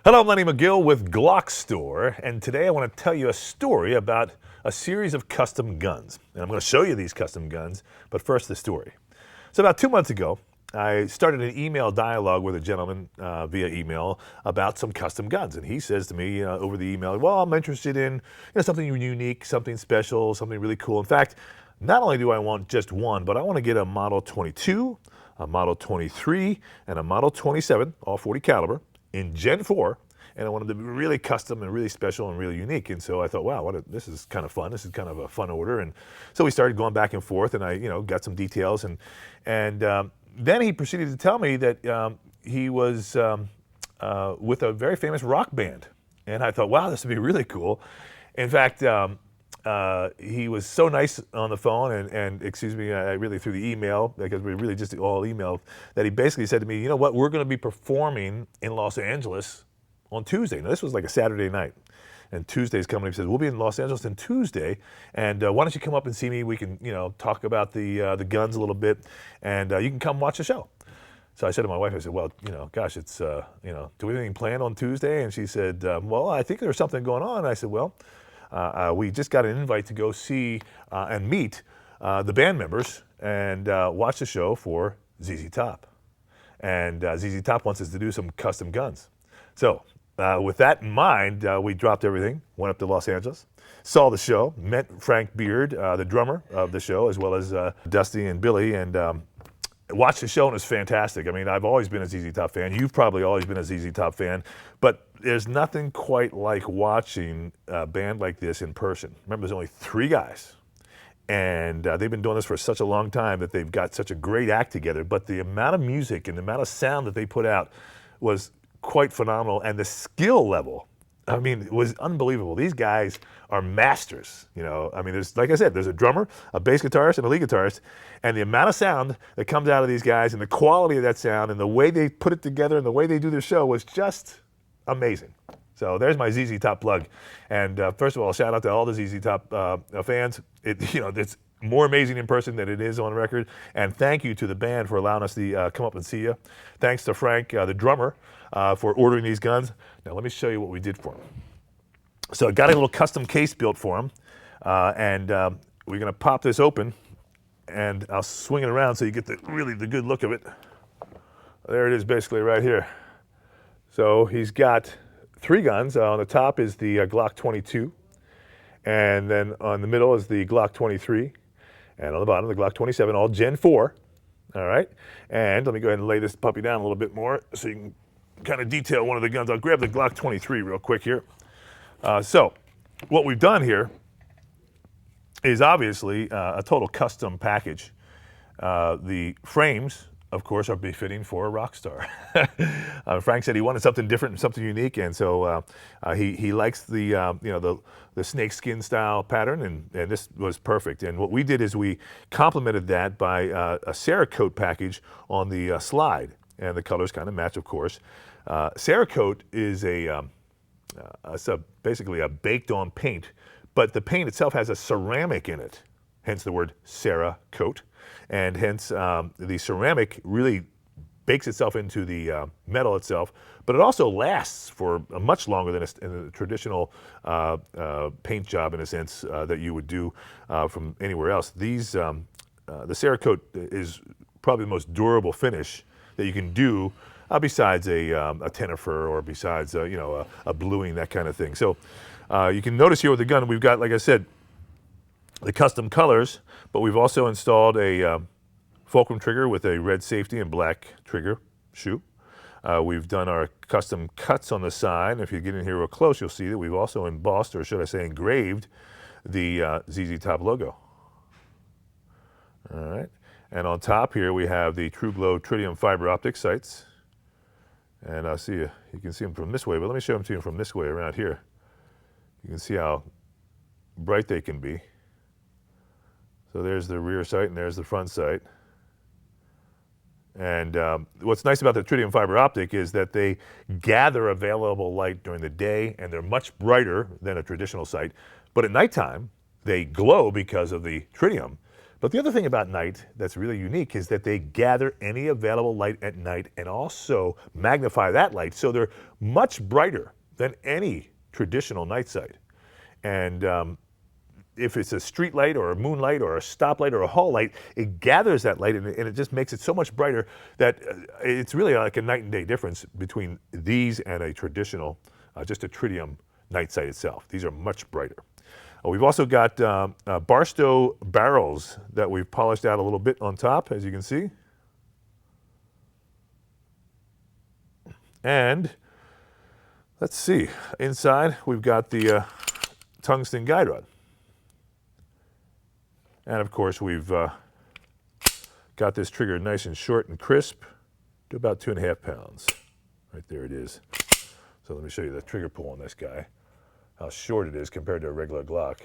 Hello, I'm Lenny McGill with Glockstore, and today I want to tell you a story about a series of custom guns. And I'm going to show you these custom guns, but first the story. So about 2 months ago, I started an email dialogue with a gentleman via email about some custom guns. And he says to me over the email, well, I'm interested in something unique, something special, something really cool. In fact, not only do I want just one, but I want to get a Model 22, a Model 23, and a Model 27, all 40 caliber, in Gen 4, and I wanted to be really custom and really special and really unique. And so I thought, wow, this is kind of fun. This is kind of a fun order. And so we started going back and forth, and I, got some details. And then he proceeded to tell me that he was with a very famous rock band. And I thought, wow, this would be really cool. In fact, he was so nice on the phone, and excuse me, I really through the email, because we really just all emailed, that he basically said to me, you know what, we're going to be performing in Los Angeles on Tuesday. Now, this was like a Saturday night, and Tuesday's coming. He says, we'll be in Los Angeles on Tuesday, and why don't you come up and see me? We can, talk about the guns a little bit, and you can come watch the show. So I said to my wife, I said, well, gosh, it's, do we have anything planned on Tuesday? And she said, well, I think there's something going on. And I said, well, we just got an invite to go see and meet the band members and watch the show for ZZ Top. And ZZ Top wants us to do some custom guns. So with that in mind, we dropped everything, went up to Los Angeles, saw the show, met Frank Beard, the drummer of the show, as well as Dusty and Billy, and watched the show, and it was fantastic. I mean, I've always been a ZZ Top fan. You've probably always been a ZZ Top fan, but there's nothing quite like watching a band like this in person. Remember, there's only 3 guys, and they've been doing this for such a long time that they've got such a great act together, but the amount of music and the amount of sound that they put out was quite phenomenal, and the skill level, I mean, it was unbelievable. These guys are masters, I mean, there's, like I said, there's a drummer, a bass guitarist, and a lead guitarist, and the amount of sound that comes out of these guys and the quality of that sound and the way they put it together and the way they do their show was just amazing. So there's my ZZ Top plug. And first of all, shout out to all the ZZ Top fans. It's more amazing in person than it is on record. And thank you to the band for allowing us to come up and see you. Thanks to Frank, the drummer, for ordering these guns. Now let me show you what we did for him. So I got a little custom case built for him, and we're going to pop this open, and I'll swing it around so you get the good look of it. There it is, basically right here. So he's got 3 guns. On the top is the Glock 22, and then on the middle is the Glock 23, and on the bottom the Glock 27, all Gen 4. All right, and let me go ahead and lay this puppy down a little bit more so you can kind of detail one of the guns. I'll grab the Glock 23 real quick here. So what we've done here is obviously a total custom package. The frames, of course, are befitting for a rock star. Frank said he wanted something different and something unique, and so he likes the snake skin style pattern, and this was perfect. And what we did is we complemented that by a Cerakote package on the slide, and the colors kind of match, of course. Cerakote is basically a baked-on paint, but the paint itself has a ceramic in it, hence the word Cerakote, and hence the ceramic really bakes itself into the metal itself, but it also lasts for much longer than a traditional paint job, in a sense, that you would do from anywhere else. These, the Cerakote is probably the most durable finish that you can do besides a Tennifer or besides a bluing, that kind of thing. So you can notice here with the gun, we've got, like I said, the custom colors, but we've also installed a fulcrum trigger with a red safety and black trigger shoe. We've done our custom cuts on the side. And if you get in here real close, you'll see that we've also embossed, or should I say engraved, the ZZ Top logo. All right. And on top here, we have the True Glow tritium fiber optic sights. And I'll see you can see them from this way, but let me show them to you from this way around here. You can see how bright they can be. So there's the rear sight and there's the front sight. And what's nice about the tritium fiber optic is that they gather available light during the day, and they're much brighter than a traditional sight. But at nighttime, they glow because of the tritium, But the other thing about night that's really unique is that they gather any available light at night and also magnify that light, so they're much brighter than any traditional night sight. And if it's a street light or a moonlight or a stoplight or a hall light, it gathers that light and it just makes it so much brighter that it's really like a night and day difference between these and a traditional, just a tritium night sight itself. These are much brighter. We've also got Barstow barrels that we've polished out a little bit on top, as you can see. And let's see, inside we've got the tungsten guide rod. And of course we've got this trigger nice and short and crisp to about 2.5 pounds. Right there it is. So let me show you the trigger pull on this guy, how short it is compared to a regular Glock.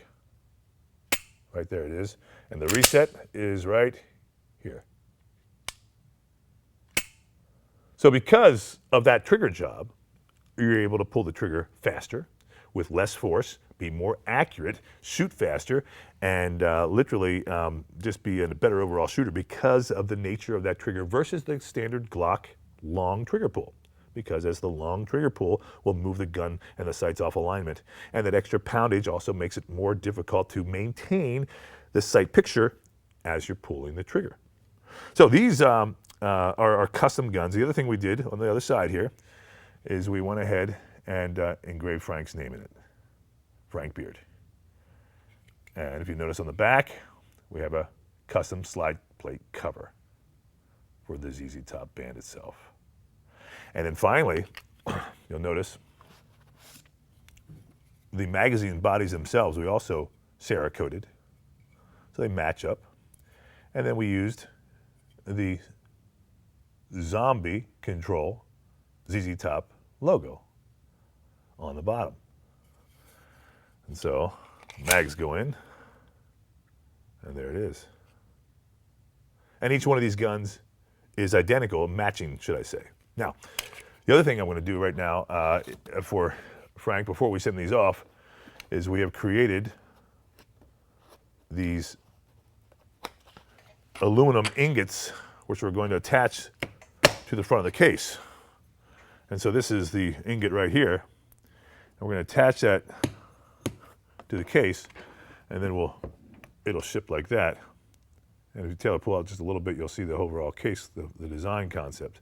Right there it is. And the reset is right here. So because of that trigger job, you're able to pull the trigger faster, with less force, be more accurate, shoot faster, and literally just be a better overall shooter because of the nature of that trigger versus the standard Glock long trigger pull. Because as the long trigger pull will move the gun and the sights off alignment. And that extra poundage also makes it more difficult to maintain the sight picture as you're pulling the trigger. So these are our custom guns. The other thing we did on the other side here is we went ahead and engraved Frank's name in it, Frank Beard. And if you notice on the back, we have a custom slide plate cover for the ZZ Top band itself. And then finally, you'll notice the magazine bodies themselves, we also Cerakoted, so they match up. And then we used the Zombie Control ZZ Top logo on the bottom. And so mags go in, and there it is. And each one of these guns is identical, matching, should I say. Now, the other thing I'm going to do right now for Frank, before we send these off, is we have created these aluminum ingots, which we're going to attach to the front of the case. And so this is the ingot right here, and we're going to attach that to the case, and then it'll ship like that. And if you tail it pull out just a little bit, you'll see the overall case, the design concept.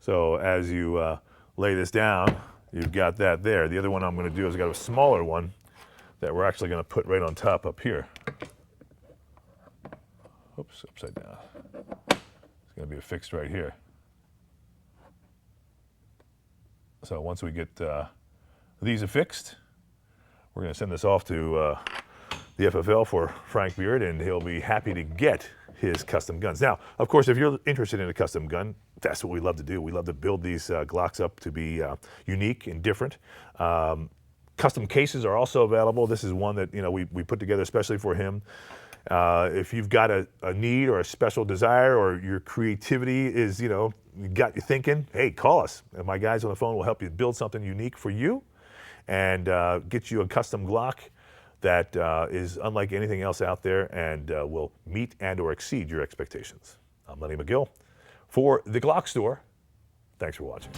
So as you lay this down, you've got that there. The other one I'm going to do is I've got a smaller one that we're actually going to put right on top up here. Oops, upside down. It's going to be affixed right here. So once we get these affixed, we're going to send this off to the FFL for Frank Beard, and he'll be happy to get his custom guns. Now, of course, if you're interested in a custom gun, that's what we love to do. We love to build these Glocks up to be unique and different. Custom cases are also available. This is one that we put together especially for him. If you've got a need or a special desire, or your creativity is, got you thinking, hey, call us. And my guys on the phone will help you build something unique for you and get you a custom Glock that is unlike anything else out there and will meet and or exceed your expectations. I'm Lenny McGill for the Glockstore. Thanks for watching.